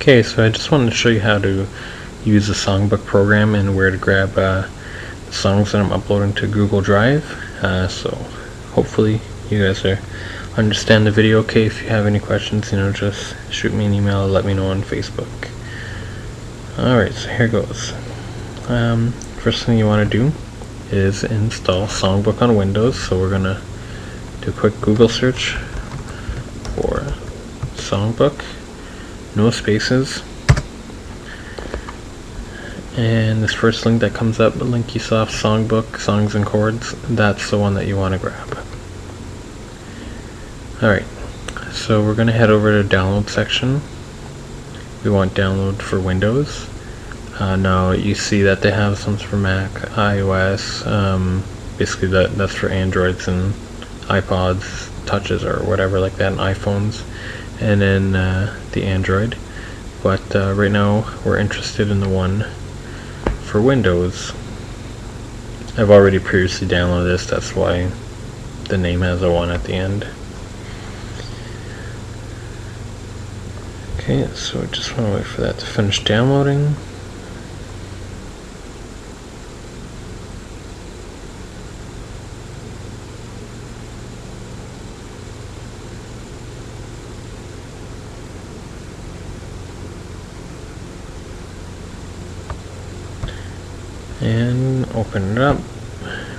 Okay, so I just wanted to show you how to use the SongBook program and where to grab the songs that I'm uploading to Google Drive. So hopefully you guys understand the video okay. If you have any questions, just shoot me an email or let me know on Facebook. Alright, so here goes. First thing you want to do is install SongBook on Windows. So we're going to do a quick Google search for SongBook. No spaces, and this first link that comes up, Linkysoft SongBook Songs and Chords, that's the one that you want to grab. Alright, so we're going to head over to download section. We want download for Windows. Now you see that they have some for Mac, iOS, basically that's for Androids and iPods, touches or whatever like that, and iPhones. And then the Android, but right now we're interested in the one for Windows. I've already previously downloaded this, that's why the name has a 1 at the end. Okay, so I just want to wait for that to finish downloading. And open it up,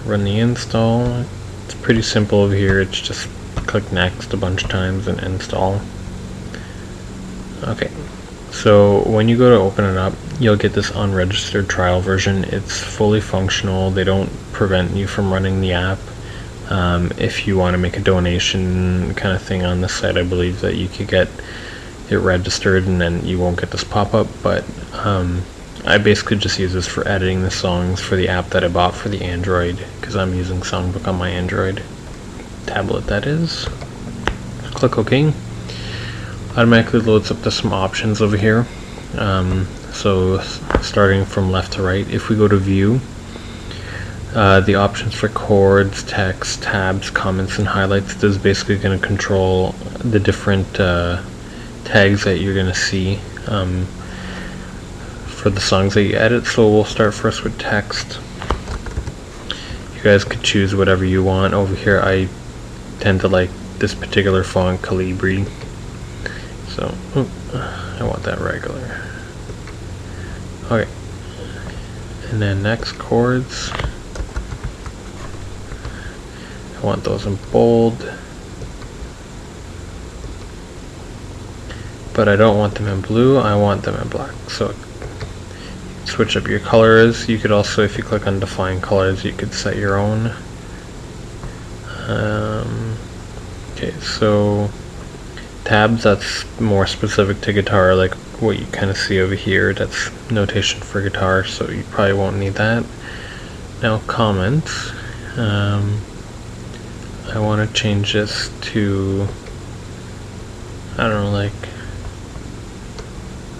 run the install. It's pretty simple over here, it's just click next a bunch of times and install. Okay, so when you go to open it up, you'll get this unregistered trial version. It's fully functional, they don't prevent you from running the app. If you want to make a donation kind of thing on the site, I believe that you could get it registered and then you won't get this pop-up, but I basically just use this for editing the songs for the app that I bought for the Android, because I'm using SongBook on my Android tablet, that is. Click OK. Automatically loads up to some options over here. So starting from left to right, if we go to view, the options for chords, text, tabs, comments, and highlights, this is basically going to control the different tags that you're going to see for the songs that you edit. So we'll start first with text. You guys could choose whatever you want. Over here I tend to like this particular font, Calibri, so I want that regular. Okay, and then next, chords, I want those in bold, but I don't want them in blue, I want them in black. So switch up your colors. You could also, if you click on define colors, you could set your own. Okay, so tabs, that's more specific to guitar, like what you kind of see over here. That's notation for guitar, so you probably won't need that. Now comments, I want to change this to, I don't know, like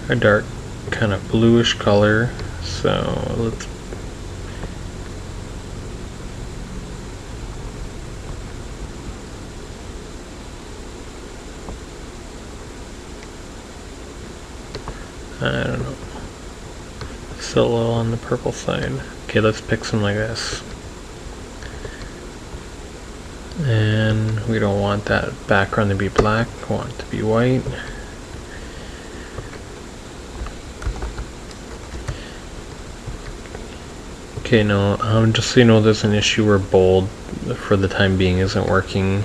a dark kind of bluish color. So let's I don't know, still a little on the purple side. Okay, let's pick some like this. And we don't want that background to be black, we want it to be white. Okay, now just so you know, there's an issue where bold for the time being isn't working.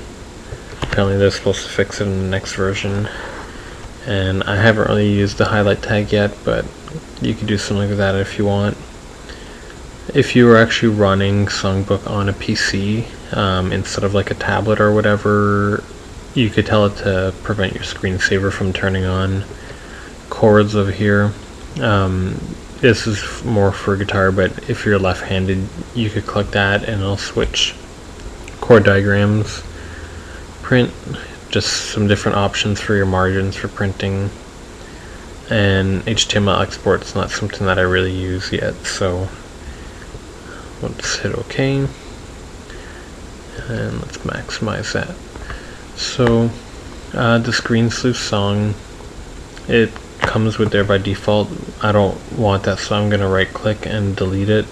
Apparently they're supposed to fix it in the next version, and I haven't really used the highlight tag yet, but you could do something like that if you want. If you were actually running SongBook on a PC instead of like a tablet or whatever, you could tell it to prevent your screensaver from turning on. Chords over here, this is more for guitar, but if you're left-handed, you could click that and it'll switch. Chord diagrams, print, just some different options for your margins for printing, and HTML export is not something that I really use yet, so let's hit OK, and let's maximize that. So the Screen Sleuth song, it comes with there by default. I don't want that, so I'm going to right click and delete it.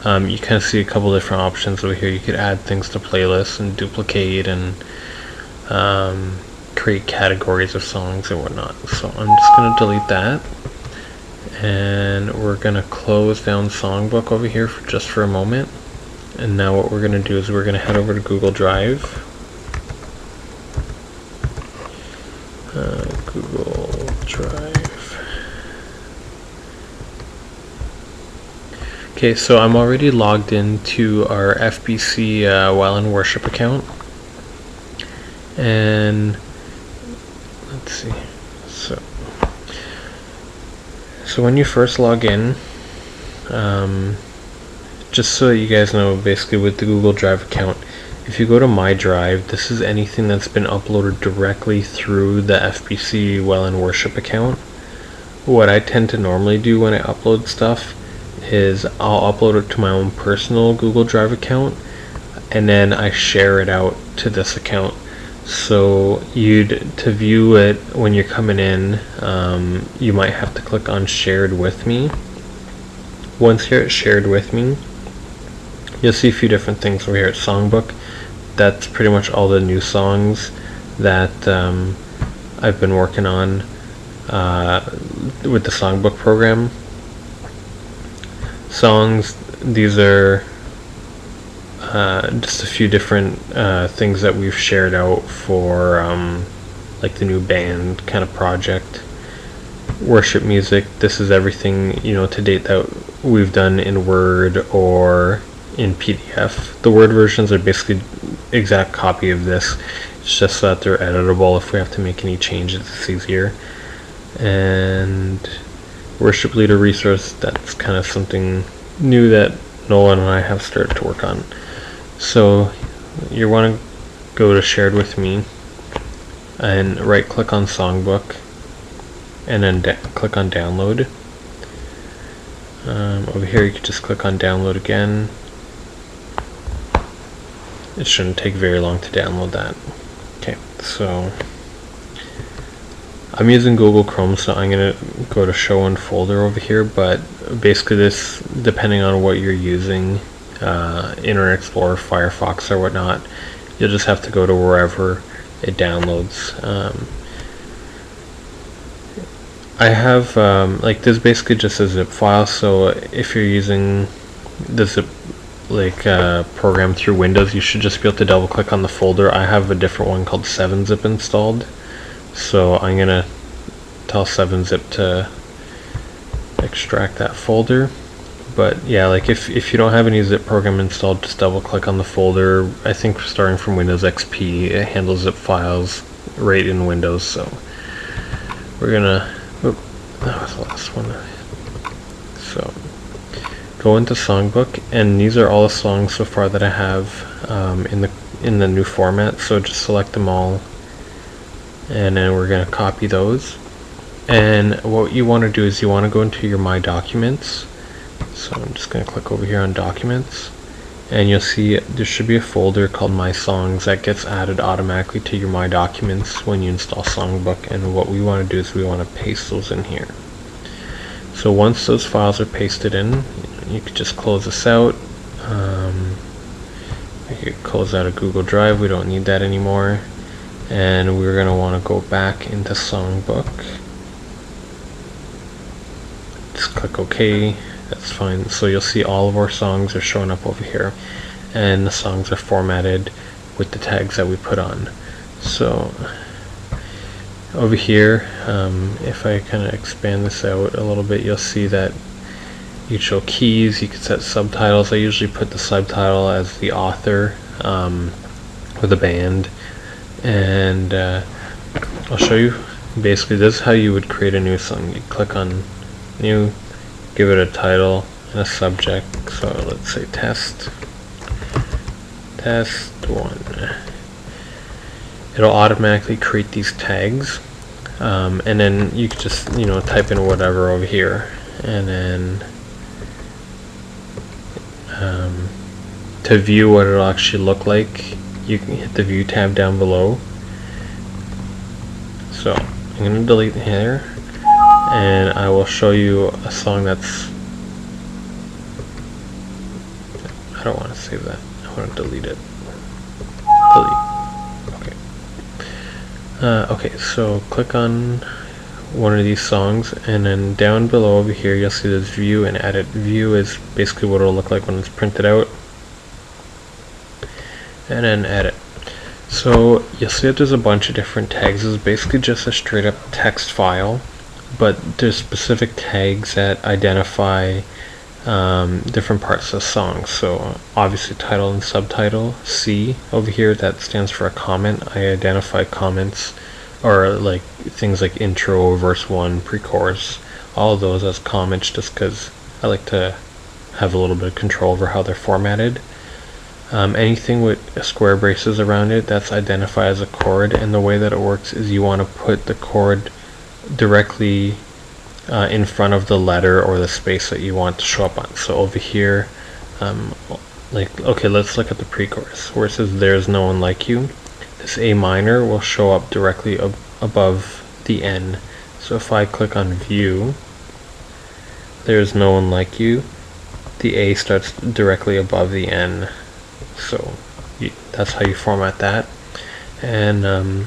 You kind of see a couple different options over here. You could add things to playlists and duplicate and create categories of songs and whatnot. So I'm just going to delete that, and we're going to close down SongBook over here just for a moment. And now what we're going to do is we're going to head over to Google Drive. Google Drive. Okay, so I'm already logged into our FBC Welland worship account, and let's see. So when you first log in, just so that you guys know, basically with the Google Drive account, if you go to My Drive, this is anything that's been uploaded directly through the FBC Welland worship account. What I tend to normally do when I upload stuff is I'll upload it to my own personal Google Drive account, and then I share it out to this account. So to view it when you're coming in, you might have to click on Shared With Me. Once you're at Shared With Me, you'll see a few different things over here at SongBook. That's pretty much all the new songs that I've been working on with the SongBook program. Songs, these are just a few different things that we've shared out for like the new band kind of project. Worship music, this is everything, to date that we've done in Word or in PDF. The Word versions are basically exact copy of this. It's just so that they're editable. If we have to make any changes, it's easier. And worship leader resource, that's kind of something new that Nolan and I have started to work on. So you want to go to Shared With Me and right click on SongBook, and then click on Download. Over here you can just click on Download again. It shouldn't take very long to download that. Okay, so I'm using Google Chrome, so I'm going to go to Show in Folder over here, but basically this, depending on what you're using, Internet Explorer, Firefox or whatnot, you'll just have to go to wherever it downloads. I have, like, this is basically just a zip file, so if you're using the zip program through Windows, you should just be able to double click on the folder. I have a different one called 7-zip installed, so I'm gonna tell 7-zip to extract that folder. But yeah, like if you don't have any zip program installed, just double click on the folder. I think starting from Windows XP, it handles zip files right in Windows, so we're gonna, that was the last one. So go into SongBook, and these are all the songs so far that I have in the new format. So just select them all, and then we're going to copy those. And what you want to do is you want to go into your My Documents. So I'm just going to click over here on Documents, and you'll see there should be a folder called My Songs that gets added automatically to your My Documents when you install SongBook. And what we want to do is we want to paste those in here. So once those files are pasted in, you could just close this out. You could close out of Google Drive, we don't need that anymore. And we're going to want to go back into SongBook. Just click OK, that's fine. So you'll see all of our songs are showing up over here, and the songs are formatted with the tags that we put on. So over here, if I kind of expand this out a little bit, you'll see that you show keys, you can set subtitles. I usually put the subtitle as the author or the band, and I'll show you. Basically, this is how you would create a new song. You click on New, give it a title and a subject. So let's say Test 1. It'll automatically create these tags, and then you can just type in whatever over here, and then to view what it'll actually look like, you can hit the View tab down below. So I'm going to delete here, and I will show you a song that's, I don't want to save that, I want to delete it. Delete. Okay. Okay, so click on one of these songs, and then down below over here you'll see this view and edit. View is basically what it'll look like when it's printed out, and then edit. So you'll see that there's a bunch of different tags. It's basically just a straight up text file, but there's specific tags that identify different parts of the song. So obviously title and subtitle. C over here, that stands for a comment. I identify comments, or like things like intro, verse 1, pre-chorus, all of those as comments, just because I like to have a little bit of control over how they're formatted. Anything with square braces around it, that's identified as a chord, and the way that it works is you want to put the chord directly in front of the letter or the space that you want to show up on. So over here, okay, let's look at the pre-chorus where it says "There's no one like you." This A minor will show up directly above the N. So if I click on View, "There's no one like you," the A starts directly above the N. So that's how you format that. And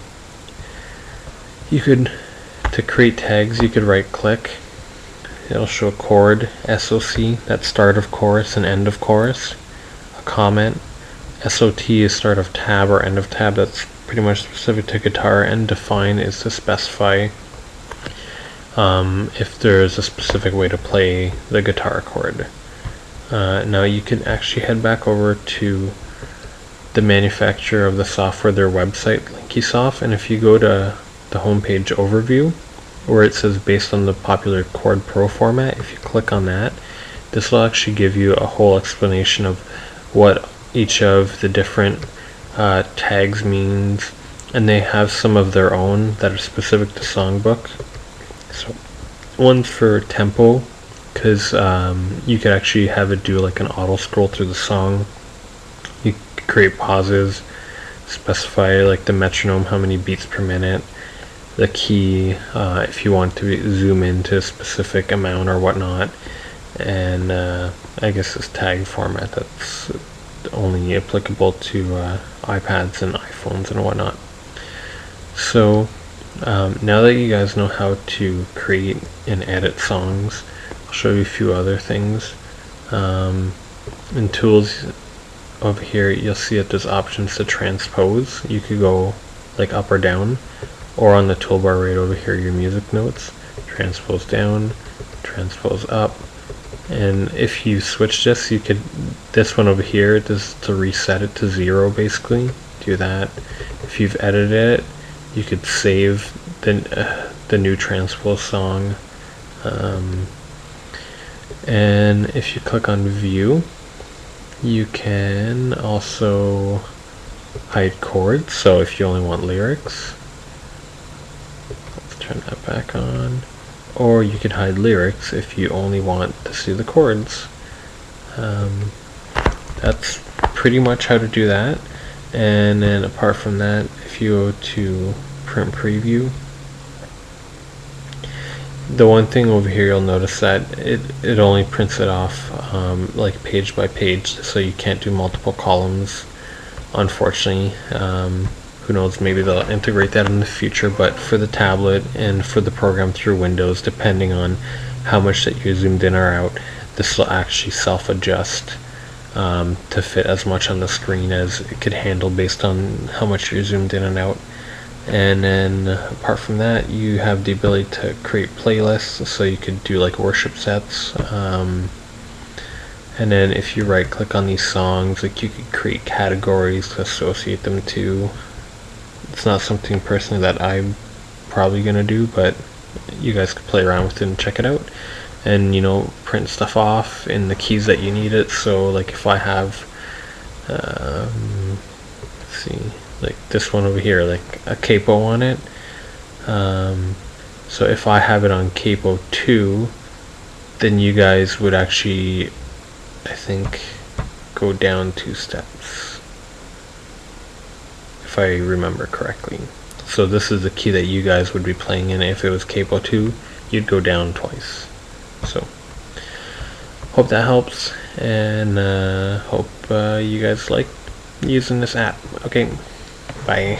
you could, to create tags, you could right click. It'll show chord, SOC, that's start of chorus and end of chorus. A comment, SOT is start of tab or end of tab, that's pretty much specific to guitar. And define is to specify if there's a specific way to play the guitar chord. Now you can actually head back over to the manufacturer of the software, their website, Linkysoft, and if you go to the homepage overview where it says based on the popular Chord Pro format, if you click on that, this will actually give you a whole explanation of what each of the different tags means, and they have some of their own that are specific to SongBook. So one's for tempo, because you could actually have it do like an auto scroll through the song. You could create pauses, specify like the metronome, how many beats per minute, the key, if you want to zoom into a specific amount or whatnot, and I guess this tag format that's only applicable to iPads and iPhones and whatnot. So now that you guys know how to create and edit songs, I'll show you a few other things. In tools over here, you'll see that there's options to transpose. You could go like up or down, or on the toolbar right over here, your music notes, transpose down, transpose up. And if you switch this, you could, this one over here, this is to reset it to 0 basically. Do that. If you've edited it, you could save the new transpose song. And if you click on View, you can also hide chords. So if you only want lyrics, let's turn that back on. Or you could hide lyrics if you only want to see the chords. That's pretty much how to do that. And then apart from that, if you go to print preview, the one thing over here you'll notice that it only prints it off like page by page, so you can't do multiple columns, unfortunately. Who knows, maybe they'll integrate that in the future, but for the tablet and for the program through Windows, depending on how much that you're zoomed in or out, this will actually self-adjust to fit as much on the screen as it could handle based on how much you're zoomed in and out. And then apart from that, you have the ability to create playlists, so you could do like worship sets. And then if you right click on these songs, like you could create categories to associate them to. It's not something personally that I'm probably gonna do, but you guys could play around with it and check it out, and you know, print stuff off in the keys that you need it. So like if I have let's see, like this one over here, like a capo on it, so if I have it on capo 2, then you guys would actually, I think, go down 2 steps, if I remember correctly. So this is the key that you guys would be playing in if it was capo 2. you'd go down twice. So hope that helps, and hope you guys like using this app. Okay, bye.